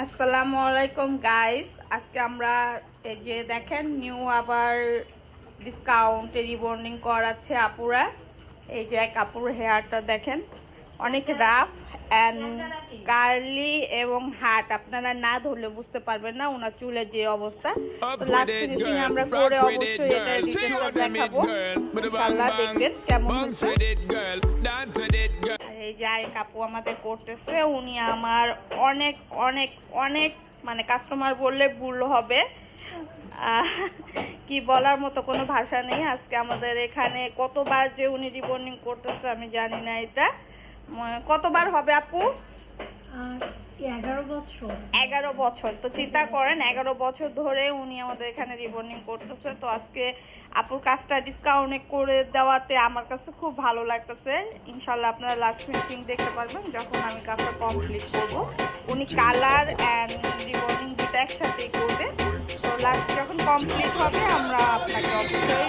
আসসালামু আলাইকুম গাইস, আজকে আমরা এই যে দেখেন নিউ আবার ডিসকাউন্টে রিবন্ডিং করাচ্ছে আপুরা। এই যে এক আপুর হেয়ারটা দেখেন অনেক রাফ অ্যান্ড কার্লি এবং হাট, আপনারা না ধরলে বুঝতে পারবেন না ওনার চুলের যে অবস্থা। তো লাস্ট ফিনিশিং আমরা করে অবশ্যই এটা ডিটেইলসে দেখাবো, ইনশাআল্লাহ দেখবেন কেমন হচ্ছে। এই যে আরেক আপু আমাদের করতেছে, উনি আমার অনেক অনেক অনেক মানে কাস্টমার বললে ভুল হবে, কি বলার মতো কোনো ভাষা নেই। আজকে আমাদের এখানে কতবার যে উনি রিবন্ডিং করতেছে আমি জানি না, এটা কতবার হবে আপু? 11 বছর। তো চিন্তা করেন 11 বছর ধরে উনি আমাদের এখানে রিবন্ডিং করতেছে। তো আজকে আপুর কাজটা ডিসকাউন্ট করে দেওয়াতে আমার কাছে খুব ভালো লাগতেছে। ইনশাল্লাহ আপনারা লাস্ট ফিনিশিং দেখতে পারবেন যখন আমি কাজটা কমপ্লিট করব। উনি কালার অ্যান্ড রিবন্ডিং দুটো একসাথেই করবে। তো লাস্ট যখন কমপ্লিট হবে আমরা আপনাকে অবশ্যই